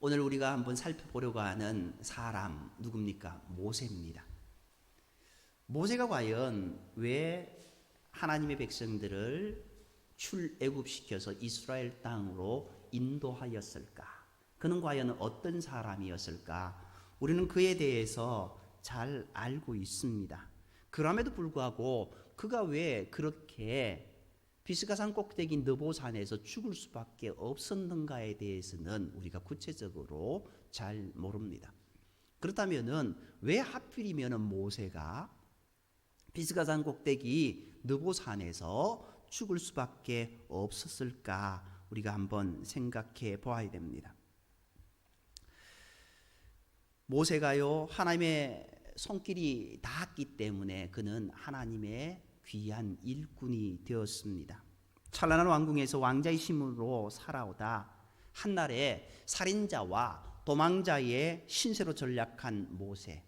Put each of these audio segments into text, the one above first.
오늘 우리가 한번 살펴보려고 하는 사람 누굽니까? 모세입니다. 모세가 과연 왜 하나님의 백성들을 출애굽시켜서 이스라엘 땅으로 인도하였을까? 그는 과연 어떤 사람이었을까? 우리는 그에 대해서 잘 알고 있습니다. 그럼에도 불구하고 그가 왜 그렇게 비스가산 꼭대기 느보산에서 죽을 수밖에 없었는가에 대해서는 우리가 구체적으로 잘 모릅니다. 그렇다면은 왜 하필이면 모세가 비스가산 꼭대기 느보산에서 죽을 수밖에 없었을까? 우리가 한번 생각해 보아야 됩니다. 모세가요, 하나님의 손길이 닿았기 때문에 그는 하나님의 귀한 일꾼이 되었습니다. 찬란한 왕궁에서 왕자의 심으로 살아오다 한날에 살인자와 도망자의 신세로 전락한 모세,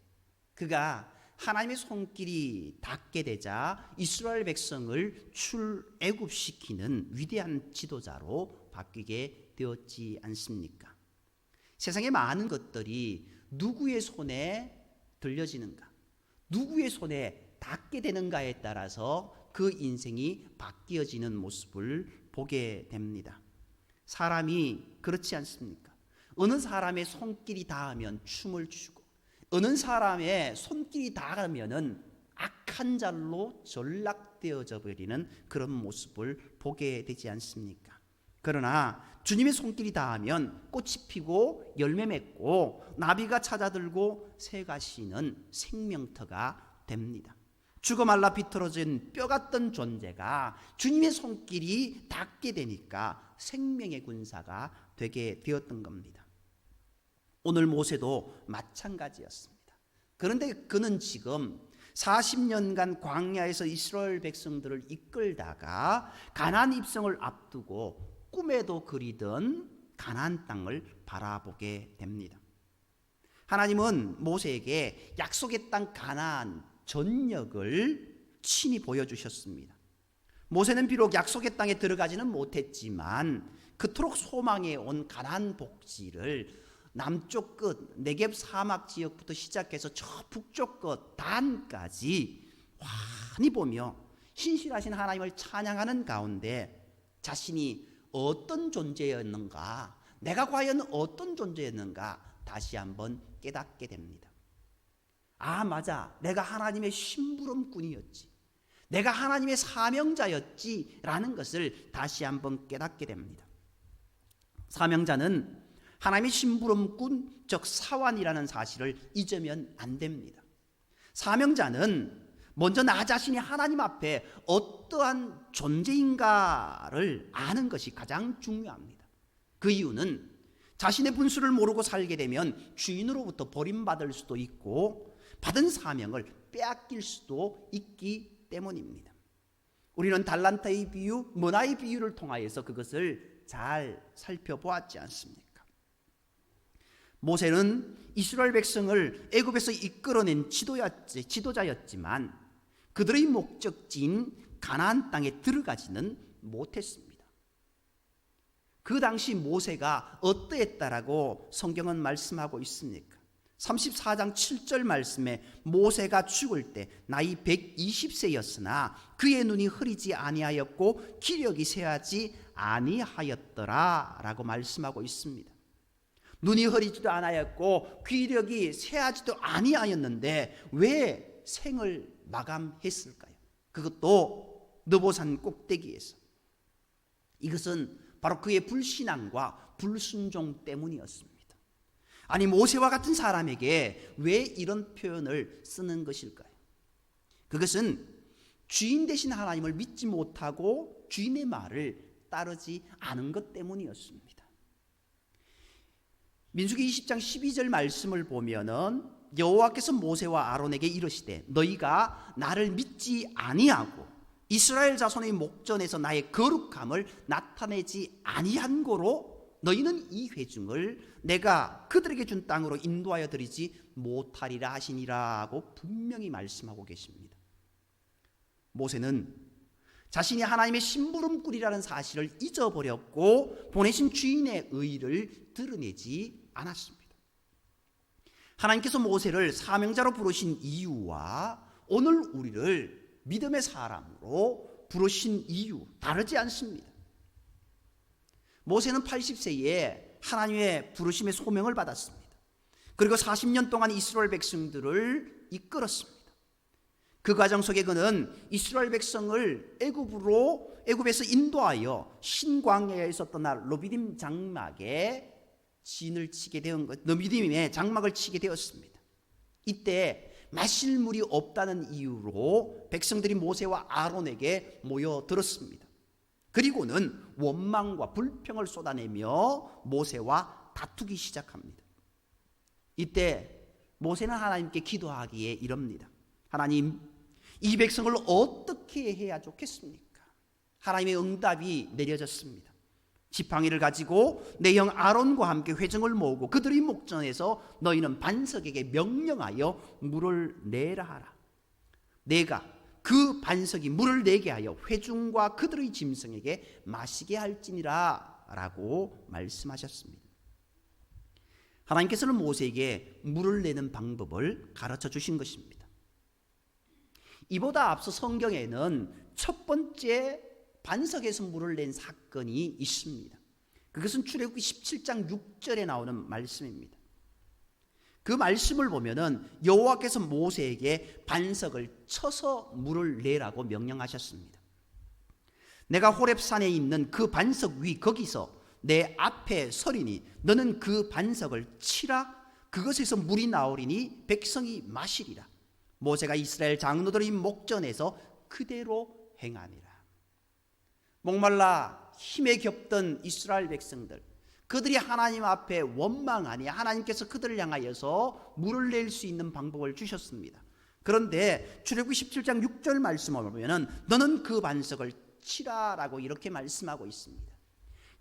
그가 하나님의 손길이 닿게 되자 이스라엘 백성을 출애굽시키는 위대한 지도자로 바뀌게 되었지 않습니까? 세상의 많은 것들이 누구의 손에 들려지는가, 누구의 손에 닿게 되는가에 따라서 그 인생이 바뀌어지는 모습을 보게 됩니다. 사람이 그렇지 않습니까? 어느 사람의 손길이 닿으면 춤을 추고, 어느 사람의 손길이 닿으면은 악한 잘로 전락되어져 버리는 그런 모습을 보게 되지 않습니까? 그러나 주님의 손길이 닿으면 꽃이 피고 열매 맺고 나비가 찾아들고 새가 쉬는 생명터가 됩니다. 죽어 말라 비틀어진 뼈 같던 존재가 주님의 손길이 닿게 되니까 생명의 군사가 되게 되었던 겁니다. 오늘 모세도 마찬가지였습니다. 그런데 그는 지금 40년간 광야에서 이스라엘 백성들을 이끌다가 가나안 입성을 앞두고 꿈에도 그리던 가나안 땅을 바라보게 됩니다. 하나님은 모세에게 약속의 땅 가나안 전역을 친히 보여주셨습니다. 모세는 비록 약속의 땅에 들어가지는 못했지만 그토록 소망해 온 가나안 복지를 남쪽 끝 네겝 사막 지역부터 시작해서 저 북쪽 끝 단까지 환히 보며 신실하신 하나님을 찬양하는 가운데 자신이 어떤 존재였는가, 내가 과연 어떤 존재였는가 다시 한번 깨닫게 됩니다. 아, 맞아, 내가 하나님의 심부름꾼이었지, 내가 하나님의 사명자였지 라는 것을 다시 한번 깨닫게 됩니다. 사명자는 하나님의 심부름꾼, 즉 사환이라는 사실을 잊으면 안 됩니다. 사명자는 먼저 나 자신이 하나님 앞에 어떠한 존재인가를 아는 것이 가장 중요합니다. 그 이유는 자신의 분수를 모르고 살게 되면 주인으로부터 버림받을 수도 있고 받은 사명을 빼앗길 수도 있기 때문입니다. 우리는 달란트의 비유, 문화의 비유를 통하여서 그것을 잘 살펴보았지 않습니까? 모세는 이스라엘 백성을 애굽에서 이끌어낸 지도자였지만 그들의 목적지인 가나안 땅에 들어가지는 못했습니다. 그 당시 모세가 어떠했다라고 성경은 말씀하고 있습니까? 34장 7절 말씀에 모세가 죽을 때 나이 120세였으나 그의 눈이 흐리지 아니하였고 기력이 쇠하지 아니하였더라 라고 말씀하고 있습니다. 눈이 흐리지도 않았고 귀력이 쇠하지도 아니하였는데 왜 생을 마감했을까요? 그것도 느보산 꼭대기에서. 이것은 바로 그의 불신앙과 불순종 때문이었습니다. 아니, 모세와 같은 사람에게 왜 이런 표현을 쓰는 것일까요? 그것은 주인 되신 하나님을 믿지 못하고 주인의 말을 따르지 않은 것 때문이었습니다. 민수기 20장 12절 말씀을 보면은 여호와께서 모세와 아론에게 이르시되 너희가 나를 믿지 아니하고 이스라엘 자손의 목전에서 나의 거룩함을 나타내지 아니한 고로 너희는 이 회중을 내가 그들에게 준 땅으로 인도하여 드리지 못하리라 하시니라고 분명히 말씀하고 계십니다. 모세는 자신이 하나님의 심부름꾼이라는 사실을 잊어버렸고 보내신 주인의 의를 드러내지 않았습니다. 하나님께서 모세를 사명자로 부르신 이유와 오늘 우리를 믿음의 사람으로 부르신 이유 다르지 않습니다. 모세는 80세에 하나님의 부르심의 소명을 받았습니다. 그리고 40년 동안 이스라엘 백성들을 이끌었습니다. 그 과정 속에 그는 이스라엘 백성을 애굽에서 인도하여 신광야에 있었던 르비딤 장막에 진을 치게 되었 르비딤의 장막을 치게 되었습니다. 이때 마실 물이 없다는 이유로 백성들이 모세와 아론에게 모여들었습니다. 그리고는 원망과 불평을 쏟아내며 모세와 다투기 시작합니다. 이때 모세는 하나님께 기도하기에 이럽니다. 하나님, 이 백성을 어떻게 해야 좋겠습니까? 하나님의 응답이 내려졌습니다. 지팡이를 가지고 내 형 아론과 함께 회중을 모으고 그들의 목전에서 너희는 반석에게 명령하여 물을 내라 하라. 내가 그 반석이 물을 내게 하여 회중과 그들의 짐승에게 마시게 할지니라 라고 말씀하셨습니다. 하나님께서는 모세에게 물을 내는 방법을 가르쳐 주신 것입니다. 이보다 앞서 성경에는 첫 번째 반석에서 물을 낸 사건이 있습니다. 그것은 출애굽기 17장 6절에 나오는 말씀입니다. 그 말씀을 보면은 여호와께서 모세에게 반석을 쳐서 물을 내라고 명령하셨습니다. 내가 호렙산에 있는 그 반석 위 거기서 내 앞에 서리니 너는 그 반석을 치라. 그것에서 물이 나오리니 백성이 마시리라. 모세가 이스라엘 장로들의 목전에서 그대로 행하니라. 목말라 힘에 겹던 이스라엘 백성들, 그들이 하나님 앞에 원망하니 하나님께서 그들을 향하여서 물을 낼 수 있는 방법을 주셨습니다. 그런데 출애굽기 17장 6절 말씀을 보면은 너는 그 반석을 치라라고 이렇게 말씀하고 있습니다.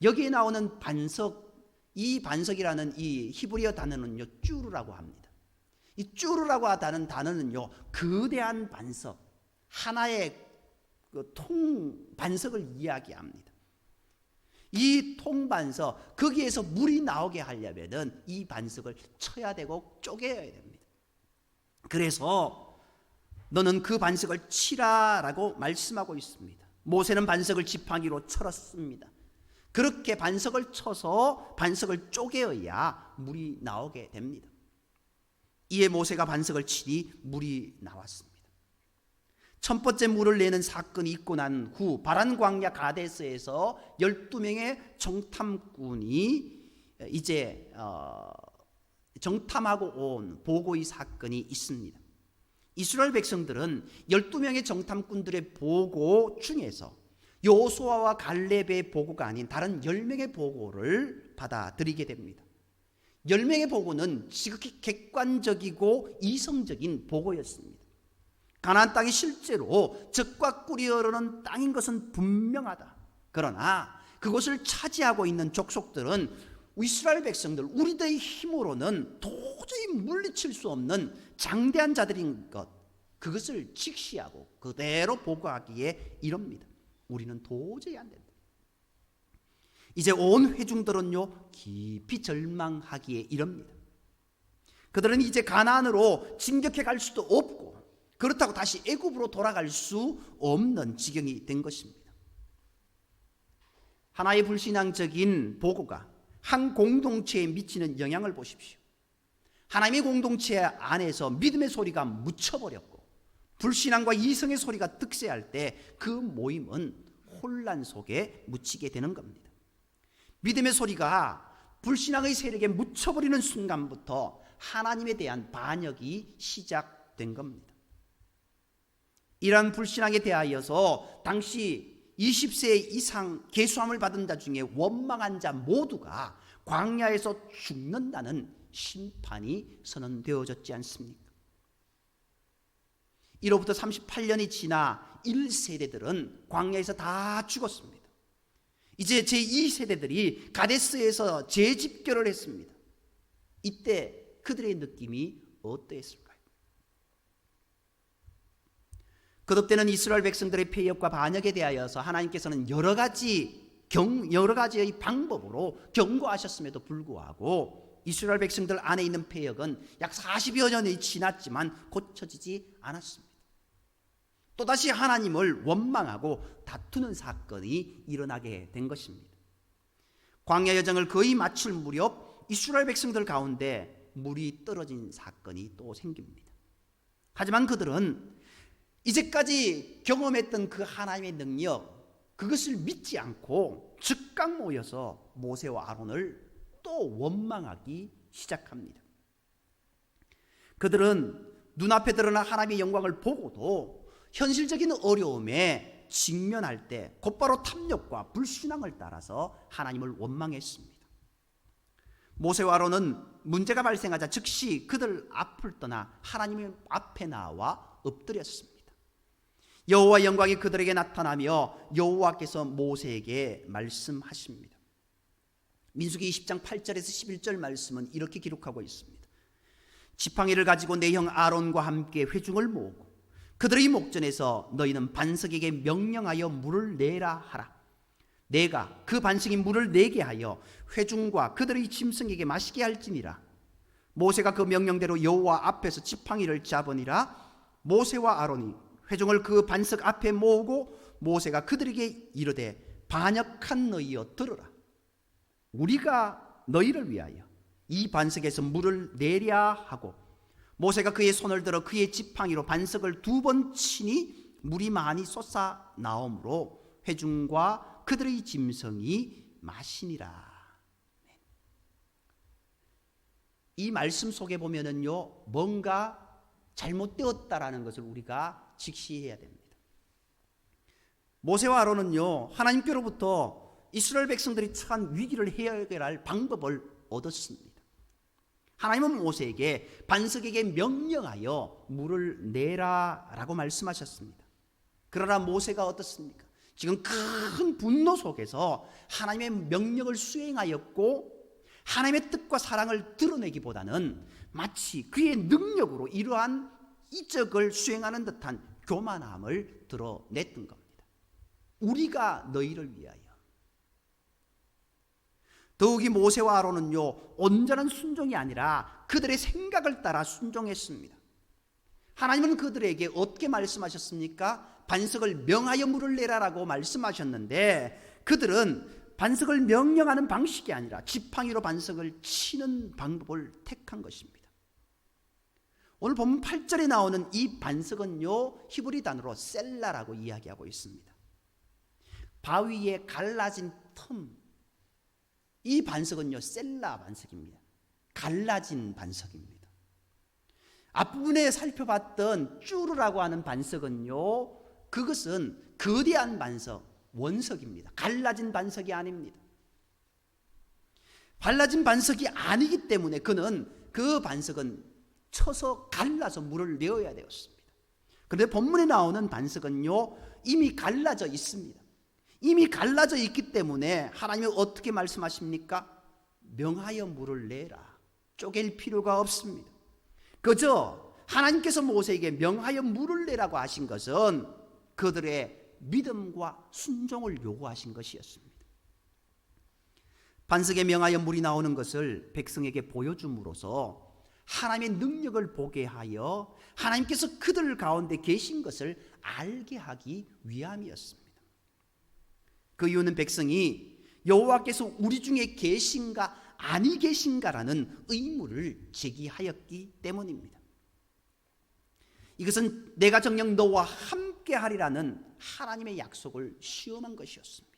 여기에 나오는 반석, 이 반석이라는 이 히브리어 단어는요 쭈르라고 합니다. 이 쭈르라고 하다는 단어는요 거대한 반석, 하나의 그 통반석을 이야기합니다. 이 통반석, 거기에서 물이 나오게 하려면은 이 반석을 쳐야 되고 쪼개야 됩니다. 그래서 너는 그 반석을 치라라고 말씀하고 있습니다. 모세는 반석을 지팡이로 쳤습니다. 그렇게 반석을 쳐서 반석을 쪼개어야 물이 나오게 됩니다. 이에 모세가 반석을 치니 물이 나왔습니다. 첫 번째 물을 내는 사건이 있고 난 후 바란 광야 가데스에서 12명의 정탐꾼이 이제 정탐하고 온 보고의 사건이 있습니다. 이스라엘 백성들은 12명의 정탐꾼들의 보고 중에서 여호수아와 갈렙의 보고가 아닌 다른 10명의 보고를 받아들이게 됩니다. 10명의 보고는 지극히 객관적이고 이성적인 보고였습니다. 가나안 땅이 실제로 젖과 꿀이 흐르는 땅인 것은 분명하다. 그러나 그것을 차지하고 있는 족속들은 이스라엘 백성들, 우리들의 힘으로는 도저히 물리칠 수 없는 장대한 자들인 것, 그것을 직시하고 그대로 보고하기에 이럽니다. 우리는 도저히 안 된다. 이제 온 회중들은요 깊이 절망하기에 이럽니다. 그들은 이제 가나안으로 진격해 갈 수도 없고 그렇다고 다시 애굽으로 돌아갈 수 없는 지경이 된 것입니다. 하나의 불신앙적인 보고가 한 공동체에 미치는 영향을 보십시오. 하나님의 공동체 안에서 믿음의 소리가 묻혀버렸고 불신앙과 이성의 소리가 득세할 때 그 모임은 혼란 속에 묻히게 되는 겁니다. 믿음의 소리가 불신앙의 세력에 묻혀버리는 순간부터 하나님에 대한 반역이 시작된 겁니다. 이러한 불신앙에 대하여서 당시 20세 이상 계수함을 받은 자 중에 원망한 자 모두가 광야에서 죽는다는 심판이 선언되어졌지 않습니까? 이로부터 38년이 지나 1세대들은 광야에서 다 죽었습니다. 이제 제2세대들이 가데스에서 재집결을 했습니다. 이때 그들의 느낌이 어떠했을까요? 거듭되는 이스라엘 백성들의 폐역과 반역에 대하여서 하나님께서는 여러 가지의 방법으로 경고하셨음에도 불구하고 이스라엘 백성들 안에 있는 폐역은 약 40여 년이 지났지만 고쳐지지 않았습니다. 또다시 하나님을 원망하고 다투는 사건이 일어나게 된 것입니다. 광야 여정을 거의 마칠 무렵 이스라엘 백성들 가운데 물이 떨어진 사건이 또 생깁니다. 하지만 그들은 이제까지 경험했던 그 하나님의 능력, 그것을 믿지 않고 즉각 모여서 모세와 아론을 또 원망하기 시작합니다. 그들은 눈앞에 드러난 하나님의 영광을 보고도 현실적인 어려움에 직면할 때 곧바로 탐욕과 불신앙을 따라서 하나님을 원망했습니다. 모세와 아론은 문제가 발생하자 즉시 그들 앞을 떠나 하나님 앞에 나와 엎드렸습니다. 여호와의 영광이 그들에게 나타나며 여호와께서 모세에게 말씀하십니다. 민수기 20장 8절에서 11절 말씀은 이렇게 기록하고 있습니다. 지팡이를 가지고 내 형 아론과 함께 회중을 모으고 그들의 목전에서 너희는 반석에게 명령하여 물을 내라 하라. 내가 그 반석이 물을 내게 하여 회중과 그들의 짐승에게 마시게 할지니라. 모세가 그 명령대로 여호와 앞에서 지팡이를 잡으니라. 모세와 아론이 회중을 그 반석 앞에 모으고 모세가 그들에게 이르되 반역한 너희여 들으라. 우리가 너희를 위하여 이 반석에서 물을 내랴 하고 모세가 그의 손을 들어 그의 지팡이로 반석을 2번 치니 물이 많이 솟아 나오므로 회중과 그들의 짐승이 마시니라. 이 말씀 속에 보면은요, 뭔가 잘못되었다라는 것을 우리가 직시해야 됩니다. 모세와 아론은요, 하나님께로부터 이스라엘 백성들이 처한 위기를 해결할 방법을 얻었습니다. 하나님은 모세에게 반석에게 명령하여 물을 내라라고 말씀하셨습니다. 그러나 모세가 어떻습니까? 지금 큰 분노 속에서 하나님의 명령을 수행하였고 하나님의 뜻과 사랑을 드러내기보다는 마치 그의 능력으로 이러한 이적을 수행하는 듯한 교만함을 드러냈던 겁니다. 우리가 너희를 위하여. 더욱이 모세와 아론은요, 온전한 순종이 아니라 그들의 생각을 따라 순종했습니다. 하나님은 그들에게 어떻게 말씀하셨습니까? 반석을 명하여 물을 내라라고 말씀하셨는데 그들은 반석을 명령하는 방식이 아니라 지팡이로 반석을 치는 방법을 택한 것입니다. 오늘 본문 8절에 나오는 이 반석은요, 히브리 단어로 셀라라고 이야기하고 있습니다. 바위에 갈라진 틈, 이 반석은요, 셀라 반석입니다. 갈라진 반석입니다. 앞부분에 살펴봤던 쭈르라고 하는 반석은요, 그것은 거대한 반석, 원석입니다. 갈라진 반석이 아닙니다. 갈라진 반석이 아니기 때문에 그는 그 반석은 쳐서 갈라서 물을 내어야 되었습니다. 그런데 본문에 나오는 반석은요, 이미 갈라져 있습니다. 이미 갈라져 있기 때문에 하나님이 어떻게 말씀하십니까? 명하여 물을 내라. 쪼갤 필요가 없습니다. 그저 하나님께서 모세에게 명하여 물을 내라고 하신 것은 그들의 믿음과 순종을 요구하신 것이었습니다. 반석에 명하여 물이 나오는 것을 백성에게 보여줌으로써 하나님의 능력을 보게 하여 하나님께서 그들 가운데 계신 것을 알게 하기 위함이었습니다. 그 이유는 백성이 여호와께서 우리 중에 계신가 아니 계신가라는 의문을 제기하였기 때문입니다. 이것은 내가 정녕 너와 함께 하리라는 하나님의 약속을 시험한 것이었습니다.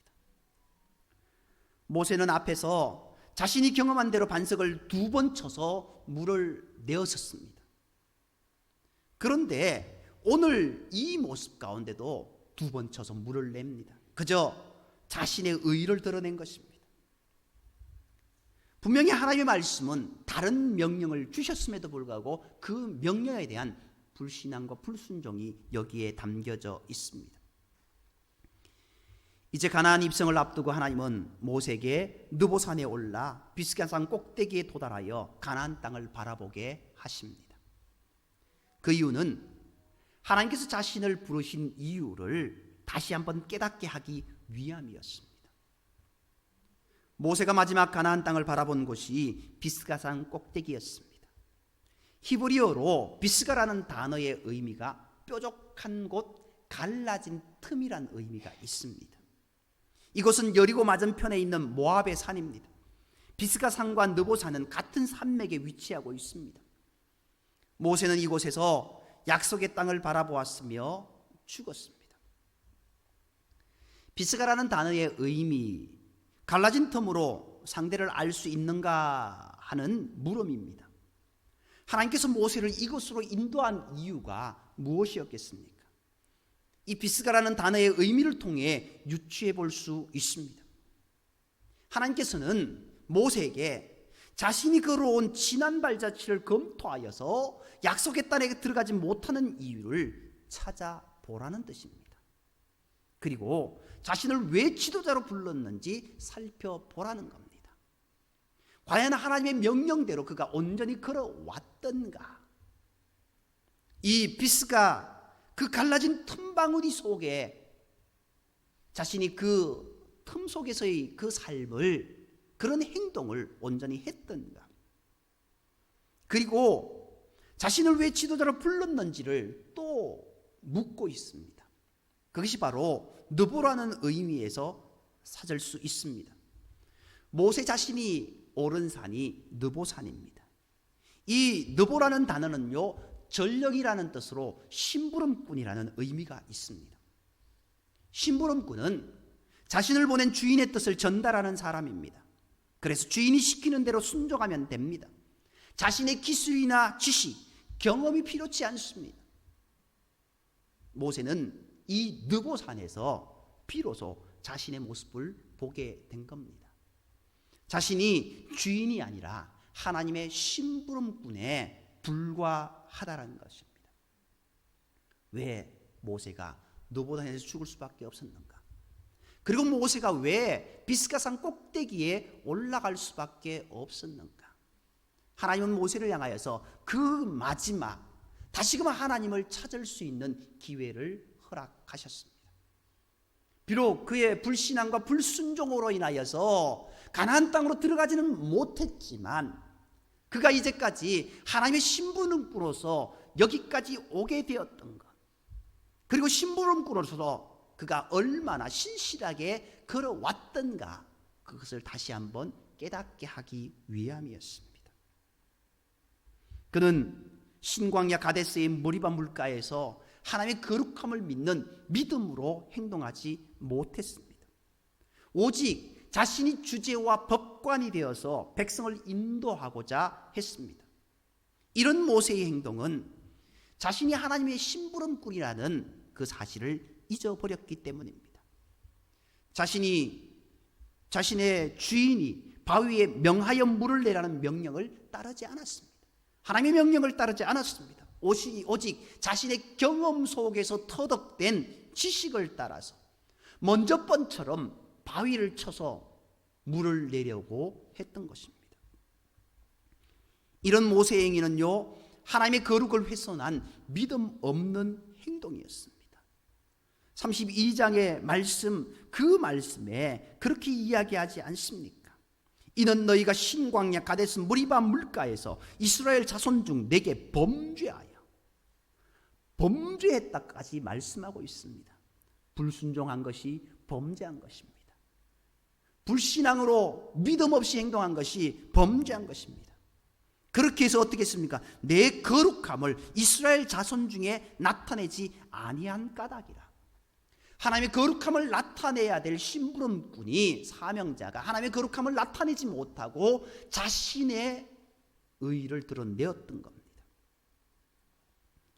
모세는 앞에서 자신이 경험한 대로 반석을 2번 쳐서 물을 내었었습니다. 그런데 오늘 이 모습 가운데도 2번 쳐서 물을 냅니다. 그저 자신의 의의를 드러낸 것입니다. 분명히 하나님의 말씀은 다른 명령을 주셨음에도 불구하고 그 명령에 대한 불신앙과 불순종이 여기에 담겨져 있습니다. 이제 가나안 입성을 앞두고 하나님은 모세에게 느보산에 올라 비스가산 꼭대기에 도달하여 가나안 땅을 바라보게 하십니다. 그 이유는 하나님께서 자신을 부르신 이유를 다시 한번 깨닫게 하기 위함이었습니다. 모세가 마지막 가나안 땅을 바라본 곳이 비스가산 꼭대기였습니다. 히브리어로 비스가라는 단어의 의미가 뾰족한 곳, 갈라진 틈이란 의미가 있습니다. 이곳은 여리고 맞은편에 있는 모압의 산입니다. 비스가산과 느보산은 같은 산맥에 위치하고 있습니다. 모세는 이곳에서 약속의 땅을 바라보았으며 죽었습니다. 비스가라는 단어의 의미, 갈라진 틈으로 상대를 알 수 있는가 하는 물음입니다. 하나님께서 모세를 이곳으로 인도한 이유가 무엇이었겠습니까? 이 비스가라는 단어의 의미를 통해 유추해 볼 수 있습니다. 하나님께서는 모세에게 자신이 걸어온 지난 발자취를 검토하여서 약속의 땅에 들어가지 못하는 이유를 찾아보라는 뜻입니다. 그리고 자신을 왜 지도자로 불렀는지 살펴보라는 겁니다. 과연 하나님의 명령대로 그가 온전히 걸어왔던가? 이 비스가 그 갈라진 틈방울이 속에 자신이 그 틈 속에서의 그 삶을, 그런 행동을 온전히 했던가? 그리고 자신을 왜 지도자로 불렀는지를 또 묻고 있습니다. 그것이 바로 느보라는 의미에서 찾을 수 있습니다. 모세 자신이 오른 산이 느보산입니다. 이 느보라는 단어는요, 전령이라는 뜻으로 심부름꾼이라는 의미가 있습니다. 심부름꾼은 자신을 보낸 주인의 뜻을 전달하는 사람입니다. 그래서 주인이 시키는 대로 순종하면 됩니다. 자신의 기술이나 지식, 경험이 필요치 않습니다. 모세는 이 느보산에서 비로소 자신의 모습을 보게 된 겁니다. 자신이 주인이 아니라 하나님의 심부름꾼에 불과하다는 것입니다. 왜 모세가 느보산에서 죽을 수밖에 없었는가? 그리고 모세가 왜 비스가산 꼭대기에 올라갈 수밖에 없었는가? 하나님은 모세를 향하여서 그 마지막 다시금 하나님을 찾을 수 있는 기회를 허락하셨습니다. 비록 그의 불신앙과 불순종으로 인하여서 가나안 땅으로 들어가지는 못했지만 그가 이제까지 하나님의 심부름꾼으로서 여기까지 오게 되었던 것, 그리고 심부름꾼으로서 그가 얼마나 신실하게 걸어왔던가, 그것을 다시 한번 깨닫게 하기 위함이었습니다. 그는 신광야 가데스의 머리바 물가에서 하나님의 거룩함을 믿는 믿음으로 행동하지 못했습니다. 오직 자신이 주제와 법관이 되어서 백성을 인도하고자 했습니다. 이런 모세의 행동은 자신이 하나님의 심부름꾼이라는 그 사실을 잊어버렸기 때문입니다. 자신의 주인이 바위에 명하여 물을 내라는 명령을 따르지 않았습니다. 하나님의 명령을 따르지 않았습니다. 오직 자신의 경험 속에서 터득된 지식을 따라서 먼저 번처럼 바위를 쳐서 물을 내려고 했던 것입니다. 이런 모세의 행위는요, 하나님의 거룩을 훼손한 믿음 없는 행동이었습니다. 32장의 말씀, 그 말씀에 그렇게 이야기하지 않습니까? 이는 너희가 신광야 가데스 머리바 물가에서 이스라엘 자손 중 내게 범죄했다까지 말씀하고 있습니다. 불순종한 것이 범죄한 것입니다. 불신앙으로 믿음 없이 행동한 것이 범죄한 것입니다. 그렇게 해서 어떻게 했습니까? 내 거룩함을 이스라엘 자손 중에 나타내지 아니한 까닭이라. 하나님의 거룩함을 나타내야 될 심부름꾼이, 사명자가 하나님의 거룩함을 나타내지 못하고 자신의 의의를 드러내었던 겁니다.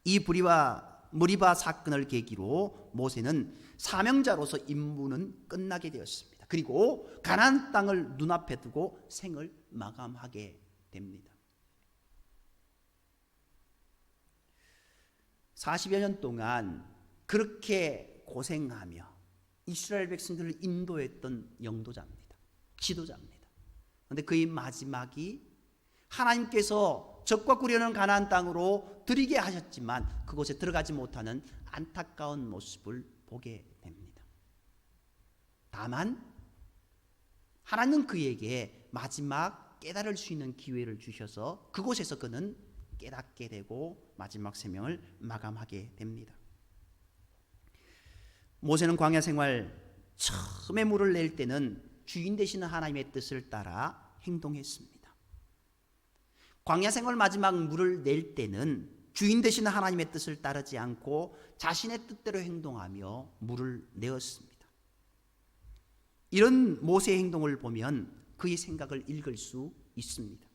이 무리바 사건을 계기로 모세는 사명자로서 임무는 끝나게 되었습니다. 그리고 가나안 땅을 눈앞에 두고 생을 마감하게 됩니다. 40여 년 동안 그렇게 고생하며 이스라엘 백성들을 인도했던 영도자입니다. 지도자입니다. 그런데 그의 마지막이 하나님께서 적과 꾸려는 가나안 땅으로 들이게 하셨지만 그곳에 들어가지 못하는 안타까운 모습을 보게 됩니다. 다만 하나님은 그에게 마지막 깨달을 수 있는 기회를 주셔서 그곳에서 그는 깨닫게 되고 마지막 생명을 마감하게 됩니다. 모세는 광야 생활 처음에 물을 낼 때는 주인 되시는 하나님의 뜻을 따라 행동했습니다. 광야 생활 마지막 물을 낼 때는 주인 되시는 하나님의 뜻을 따르지 않고 자신의 뜻대로 행동하며 물을 내었습니다. 이런 모세의 행동을 보면 그의 생각을 읽을 수 있습니다.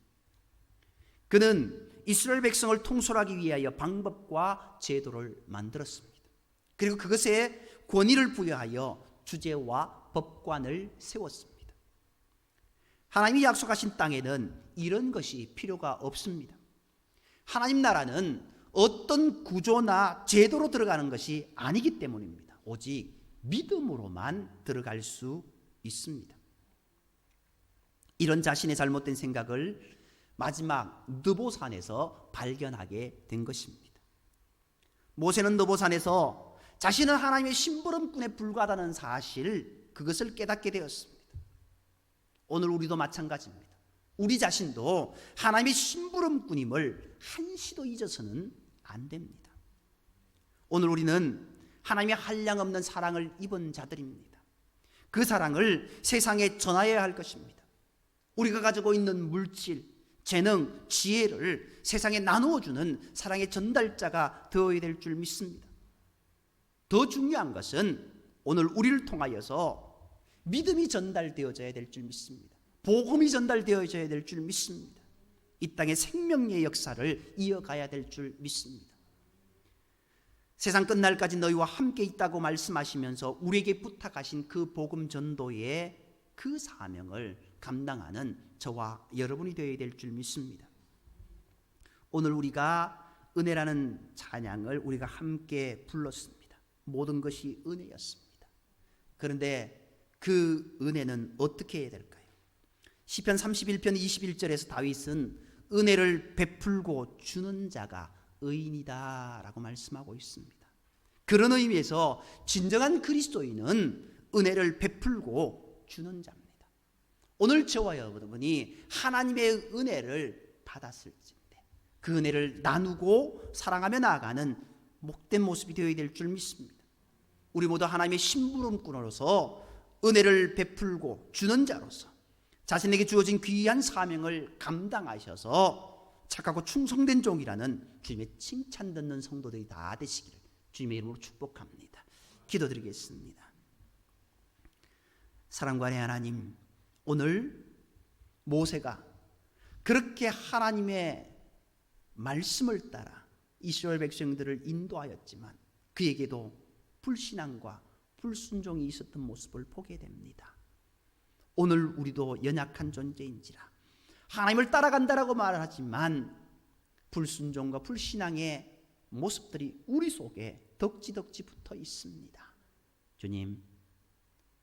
그는 이스라엘 백성을 통솔하기 위하여 방법과 제도를 만들었습니다. 그리고 그것에 권위를 부여하여 주제와 법관을 세웠습니다. 하나님이 약속하신 땅에는 이런 것이 필요가 없습니다. 하나님 나라는 어떤 구조나 제도로 들어가는 것이 아니기 때문입니다. 오직 믿음으로만 들어갈 수 있습니다. 이런 자신의 잘못된 생각을 마지막 느보산에서 발견하게 된 것입니다. 모세는 느보산에서 자신은 하나님의 심부름꾼에 불과하다는 사실, 그것을 깨닫게 되었습니다. 오늘 우리도 마찬가지입니다. 우리 자신도 하나님의 심부름꾼임을 한시도 잊어서는 안 됩니다. 오늘 우리는 하나님의 한량없는 사랑을 입은 자들입니다. 그 사랑을 세상에 전하여야 할 것입니다. 우리가 가지고 있는 물질, 재능, 지혜를 세상에 나누어주는 사랑의 전달자가 되어야 될 줄 믿습니다. 더 중요한 것은 오늘 우리를 통하여서 믿음이 전달되어져야 될 줄 믿습니다. 복음이 전달되어져야 될 줄 믿습니다. 이 땅의 생명의 역사를 이어가야 될 줄 믿습니다. 세상 끝날까지 너희와 함께 있다고 말씀하시면서 우리에게 부탁하신 그 복음 전도의 그 사명을 감당하는 저와 여러분이 되어야 될 줄 믿습니다. 오늘 우리가 은혜라는 찬양을 우리가 함께 불렀습니다. 모든 것이 은혜였습니다. 그런데 그 은혜는 어떻게 해야 될까요? 시편 31편 21절에서 다윗은 은혜를 베풀고 주는 자가 의인이다 라고 말씀하고 있습니다. 그런 의미에서 진정한 그리스도인은 은혜를 베풀고 주는 자입니다. 오늘 저와 여러분이 하나님의 은혜를 받았을진데 그 은혜를 나누고 사랑하며 나아가는 목된 모습이 되어야 될 줄 믿습니다. 우리 모두 하나님의 심부름꾼으로서 은혜를 베풀고 주는 자로서 자신에게 주어진 귀한 사명을 감당하셔서 착하고 충성된 종이라는 주님의 칭찬 듣는 성도들이 다 되시기를 주님의 이름으로 축복합니다. 기도드리겠습니다. 사랑과의 하나님, 오늘 모세가 그렇게 하나님의 말씀을 따라 이스라엘 백성들을 인도하였지만 그에게도 불신앙과 불순종이 있었던 모습을 보게 됩니다. 오늘 우리도 연약한 존재인지라 하나님을 따라간다라고 말하지만 불순종과 불신앙의 모습들이 우리 속에 덕지덕지 붙어 있습니다. 주님,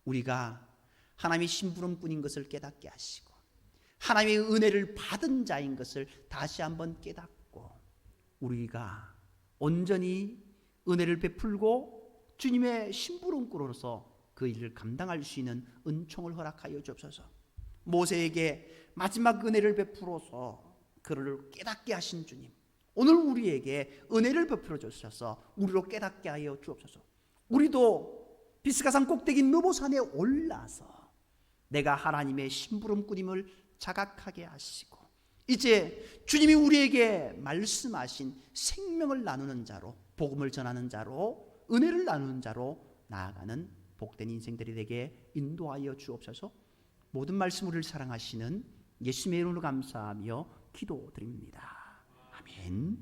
우리가 하나님의 심부름꾼인 것을 깨닫게 하시고 하나님의 은혜를 받은 자인 것을 다시 한번 깨닫고 우리가 온전히 은혜를 베풀고 주님의 심부름꾼으로서 그 일을 감당할 수 있는 은총을 허락하여 주옵소서. 모세에게 마지막 은혜를 베풀어서 그를 깨닫게 하신 주님, 오늘 우리에게 은혜를 베풀어 주셔서 우리로 깨닫게 하여 주옵소서. 우리도 비스가산 꼭대기 느보산에 올라서 내가 하나님의 심부름꾼임을 자각하게 하시고 이제 주님이 우리에게 말씀하신 생명을 나누는 자로, 복음을 전하는 자로, 은혜를 나누는 자로 나아가는 복된 인생들이 되게 인도하여 주옵소서. 모든 말씀 우리를 사랑하시는 예수님의 이름으로 감사하며 기도드립니다. 아멘.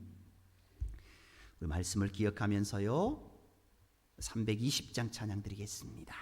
우리 말씀을 기억하면서요 320장 찬양 드리겠습니다.